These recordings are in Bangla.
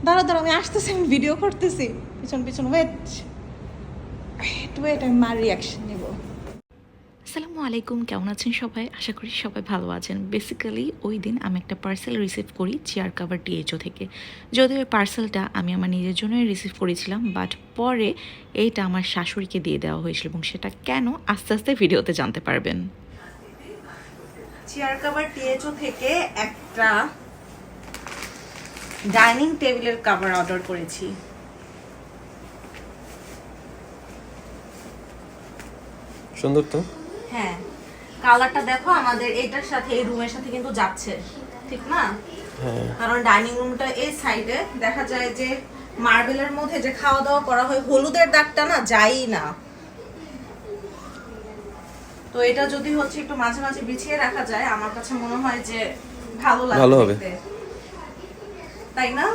দাঁড়া দাঁড়া, আমি আসতেছি, আমি ভিডিও করতেছি। পিছন পিছন ওয়েট ওয়েট, আমি মার রিয়াকশন নেব। আসসালামু আলাইকুম, কেমন আছেন সবাই? আশা করি সবাই ভালো আছেন। বেসিক্যালি ওই দিন আমি একটা পার্সেল রিসিভ করি চেয়ার কাভার টিএইচও থেকে। যদিও ওই পার্সেলটা আমি আমার নিজের জন্যই রিসিভ করেছিলাম, বাট পরে এইটা আমার শাশুড়িকে দিয়ে দেওয়া হয়েছিল, এবং সেটা কেন আস্তে আস্তে ভিডিওতে জানতে পারবেন। চেয়ার কাভার টিএইচও থেকে একটা ডাইনিং টেবিলের কাভার অর্ডার করেছি। সুন্দর তো। হ্যাঁ, কালারটা দেখো, আমাদের এটার সাথে এই রুমের সাথে কিন্তু যাচ্ছে, ঠিক না? কারণ ডাইনিং রুমটা এই সাইডে দেখা যায় যে মার্বেলের মধ্যে যে খাওয়া দাওয়া করা হয়, হলুদের দাগটা না যায়ই না। তো এটা যদি হচ্ছে একটু মাঝে মাঝে বিছিয়ে রাখা যায়, আমার কাছে মনে হয় যে ভালো লাগবে, তাই না?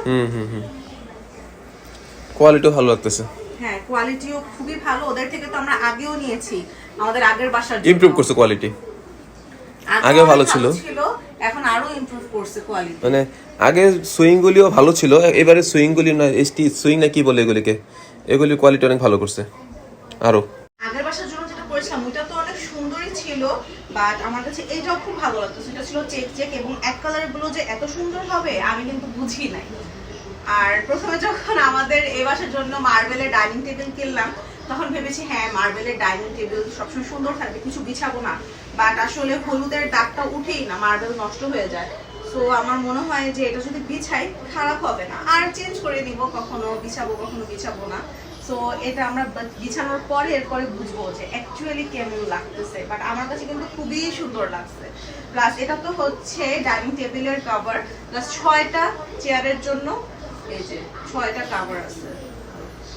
কোয়ালিটিও ভালো লাগতেছে। হ্যাঁ, কোয়ালিটিও খুবই ভালো। ওদের থেকে তো আমরা আগেও নিয়েছি, আমাদের আগের বাসার জন্য ইমপ্রুভ করছে কোয়ালিটি। আগে ভালো ছিল, এখন আরো ইমপ্রুভ করছে কোয়ালিটি। মানে আগে সুইং গুলিও ভালো ছিল, এবারে সুইং গুলি না, এসটি সুইং না কি বলে এগুলিকে, এগুলির কোয়ালিটি অনেক ভালো করছে আরো। আগের বাসার জন্য যেটা করেছিলাম ওটা তো অনেক সুন্দরই ছিল, বাট আমার কাছে এইটাও খুব ভালো লাগতো। সেটা ছিল চেক চেক এবং এক কালারের গুলো যে এত সুন্দর হবে আমি কিন্তু বুঝি নাই। আর প্রথমে যখন আমাদের এই বাসার জন্য মার্বেলের ডাইনিং টেবিল কিনলাম, তখন ভেবেছি হ্যাঁ মার্বেলের ডাইনিং টেবিল সবসময় সুন্দর থাকবে, কিছু বিছাবো না, বাট আসলে হলুদের দাগটা উঠেই না, মার্বেল নষ্ট হয়ে যায়। সো আমার মনে হয় যে এটা যদি বিছাই খারাপ হবে না, আর চেঞ্জ করে নিব, কখনো বিছাবো না। সো এটা আমরা বিছানোর পরে এরপরে বুঝবো যে অ্যাকচুয়ালি কেমন লাগতেছে, বাট আমার কাছে কিন্তু খুবই সুন্দর লাগছে। প্লাস এটা তো হচ্ছে ডাইনিং টেবিলের কভার, প্লাস 6টা চেয়ারের জন্য এই যে 6টা কভার আছে,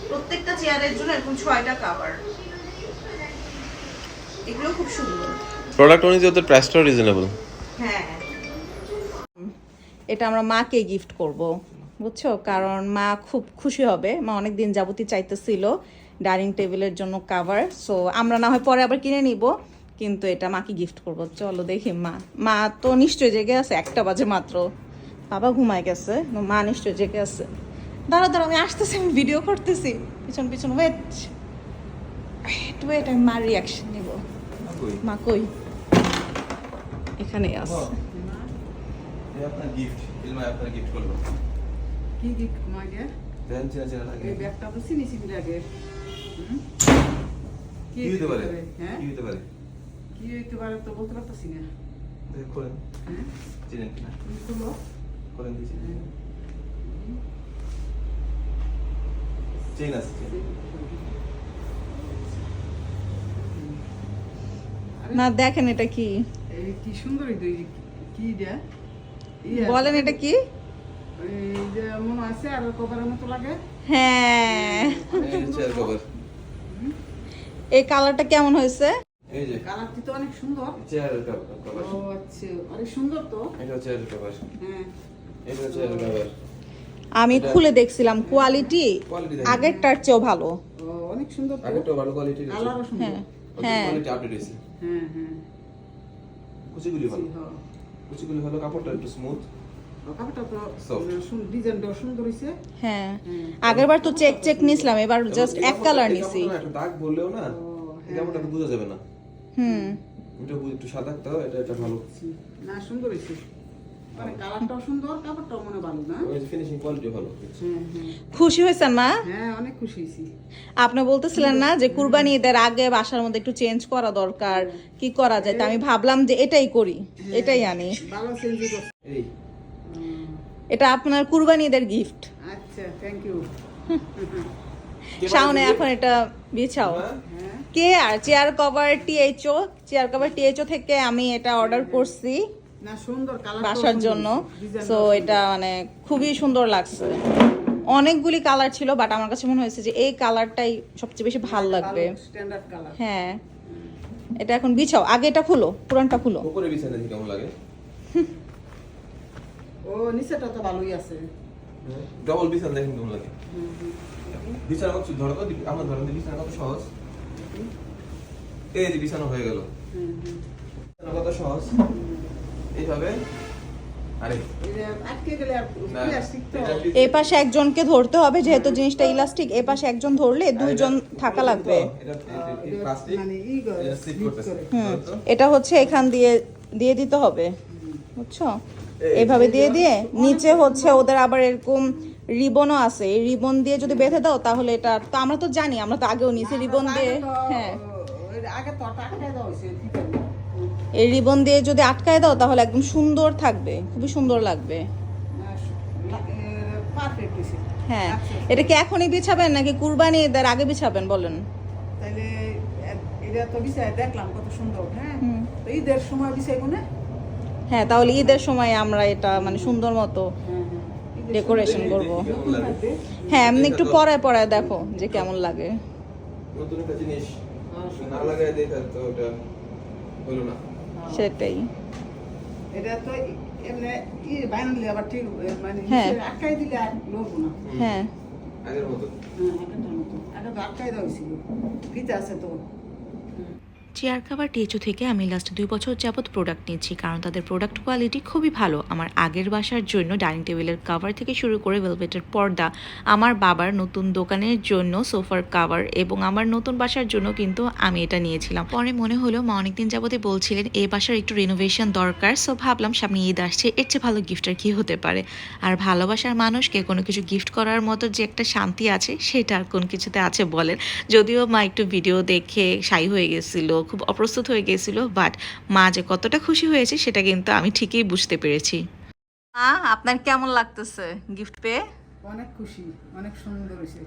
প্রত্যেকটা চেয়ারের জন্য এরকম 6টা কভার। এগুলো খুব সুন্দর। প্রোডাক্ট অনুযায়ী ওদের প্রাইসটাও রিজনেবল। হ্যাঁ, এটা আমরা মাকে গিফট করব, বুঝছো? কারণ মা খুব খুশি হবে। মা অনেক দিন যাবতই চাইতেছিল ডাইনিং টেবিলের জন্য কভার। সো আমরা না হয় পরে আবার কিনে নিব, কিন্তু এটা মাকে গিফট করব। চলো দেখি, মা তো নিশ্চয়ই জেগে আছে, 1টা বাজে মাত্র। বাবা ঘুমায় গেছে, মা নিশ্চয়ই জেগে আছে। দাঁড়া দাঁড়া, আমি আসতেছি, আমি ভিডিও করতেছি। পিছন পিছন ওয়েট ওয়েট, আমি মার রিয়াকশন নেব। মা কই? এখানেই আছে। আপনার গিফট, ইলমা আপনার গিফট করলো। কি গিফট তোমাকে? দেন চেনা চেনা লাগে। এই ব্যাগটা তো চিনি লাগে। কি হতে পারে? হ্যাঁ, কি হতে পারে? কি হইতে পারে তো বলতে পারতেছি না। করেন, হ্যাঁ, চিনেন কিনা? তুমি খুলো। করেন দিছি। চেন আছে। না দেখেন এটা কি, এই কি সুন্দর কি দেয়া বলেন এটা কি? এই যে মনে আছে আর কভারের মতো লাগে। হ্যাঁ, এই চেয়ার কভার। এই কালারটা কেমন হয়েছে? এই যে কালারটি তো অনেক সুন্দর। চেয়ারের কভার। ও আচ্ছা, অনেক সুন্দর তো। এটা চেয়ারের কভার। হ্যাঁ, এটা চেয়ারের কভার। আমি খুলে দেখছিলাম, কোয়ালিটি আগেরটার চেয়েও ভালো। ও অনেক সুন্দর তো। আগেরটা ভালো কোয়ালিটির। কালারও সুন্দর। হ্যাঁ হ্যাঁ, কোয়ালিটি আপডেট হয়েছে। হ্যাঁ হ্যাঁ, কুচিগুলি ভালো। হ্যাঁ। কুচিগুলি ভালো, কাপড়টা একটু স্মুথ। কাপড়টা তো Soft. ডিজাইনটা সুন্দর হইছে। হ্যাঁ, আগেরবার তো চেক চেক নিছিলাম, এবার জাস্ট এক কালার নিছি। একটু দাগ বললেও না, এই কাপড়টা তো বোঝা যাবে না। হুম, এটা একটু সাদা তো, এটা ভালো। না সুন্দর হইছে, মানে কালারটাও সুন্দর, কাপড়টাও মনে ভালো না। ওই ফিনিশিং কোয়ালিটি ভালো। হ্যাঁ হ্যাঁ খুশি হয়েছেন মা? হ্যাঁ, অনেক খুশি হয়েছি। আপনি বলতেছিলেন না যে কুরবানি ঈদের আগে বাসার মধ্যে একটু চেঞ্জ করা দরকার, কি করা যায়? তা আমি ভাবলাম যে এটাই করি, এটাই আনি। ভালো চেঞ্জ করছে। এই এটা আপনার কুরবানি ঈদের গিফট। আচ্ছা, থ্যাংক ইউ। শাওনে এখন এটা বিছাও। হ্যাঁ, কে আর চেয়ার কভার টিএইচও থেকে আমি এটা অর্ডার করছি না সুন্দর কালার বাসার জন্য। সো এটা মানে খুবই সুন্দর লাগছে। অনেকগুলি কালার ছিল, বাট আমার কাছে মনে হয়েছে যে এই কালারটাই সবচেয়ে বেশি ভালো লাগবে। Standard colour. হ্যাঁ, এটা এখন বিছাও, আগে এটা খুলো, পুরানটা খুলো। উপরে বিছানা দেখি কেমন লাগে। ও নিচেটা তো ভালোই আছে। ডবল বিছানা দেখেন কেমন লাগে। বিছানা কত ধরো তো, আমার ধরেন বিছানা কত সহজ। এই যে বিছানা হয়ে গেল। বিছানা কত সহজ। এইভাবে আরে এই যে আটকে গেলে আর প্লাস্টিক তো এই পাশে একজনকে ধরতে হবে যেহেতু জিনিসটা ইলাস্টিক, এই পাশে একজন ধরলে দুইজন থাকা লাগবে। প্লাস্টিক মানে ই করে এটা স্লিপ করতেছে এটা হচ্ছে এখান দিয়ে দিয়ে দিতে হবে, বুঝছো? এইভাবে দিয়ে দিয়ে নিচে হচ্ছে ওদের আবার এরকম রিবনও আছে, এই রিবন দিয়ে যদি বেঁধে দাও তাহলে এটা তো আমরা তো জানি, আমরা তো আগেও নিয়েছি রিবন দিয়ে। হ্যাঁ, আগে তো আটকে দেওয়া হয়েছে এই রিবন দিয়ে যদি আটকায় দাও তাহলে একদম সুন্দর থাকবে, খুবই সুন্দর লাগবে। পারফেক্ট হয়েছে। হ্যাঁ, এটা কি এখনই বিছাবেন নাকি কুরবানি ঈদের আগে বিছাবেন বলেন? তাহলে এটা তো বিষয় দেখলাম কত সুন্দর। হ্যাঁ, তো ঈদের সময় বিষয় কোনে। হ্যাঁ, তাহলে ঈদের সময় আমরা এটা মানে সুন্দর মতো ডেকোরেশন করব। হ্যাঁ, এমনি একটু পরায় পরায় দেখো যে কেমন লাগে। নতুন একটা জিনিস না লাগায় দেখা তো ওটা হলো না। সেটাই। এটা তো এমনি বানালে আবার ঠিক মানে হ্যাঁ। আটকাই দিলে আর লড়বো না। হ্যাঁ, আগের মতো আগেরটার মতো আগে তো আটকাই দেওয়া হয়েছিল, ফিতে আছে তো। চেয়ার কাভার টিএচও থেকে আমি লাস্ট 2 বছর যাবত প্রোডাক্ট নিচ্ছি, কারণ তাদের প্রোডাক্ট কোয়ালিটি খুবই ভালো। আমার আগের বাসার জন্য ডাইনিং টেবিলের কাভার থেকে শুরু করে ভেলভেটের পর্দা, আমার বাবার নতুন দোকানের জন্য সোফার কাভার এবং আমার নতুন বাসার জন্য কিন্তু আমি এটা নিয়েছিলাম। পরে মনে হলো মা অনেকদিন যাবতই বলছিলেন এই বাসার একটু রিনোভেশন দরকার, সো ভাবলাম সামনে ঈদ আসছে, এর চেয়ে ভালো গিফট আর কি হতে পারে। আর ভালোবাসার মানুষকে কোনো কিছু গিফট করার মতো যে একটা শান্তি আছে সেটা আর কোন কিছুতে আছে বলেন। যদিও মা একটু ভিডিও দেখে শাই হয়ে গেছিল, খুব অপ্রস্তুত হয়ে গেছিল, বাট মা যে কতটা খুশি হয়েছে সেটা কিন্তু আমি ঠিকই বুঝতে পেরেছি। আপনার কেমন লাগতেছে গিফট পেয়ে? অনেক খুশি, অনেক সুন্দর হয়েছে।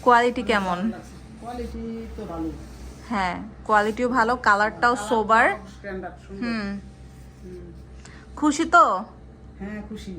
কোয়ালিটি কেমন? কোয়ালিটি তো ভালো, হ্যাঁ, কোয়ালিটিও ভালো, কালারটাও সোবার। স্ট্যান্ডার্ড সুন্দর। খুশি তো? হ্যাঁ খুশি।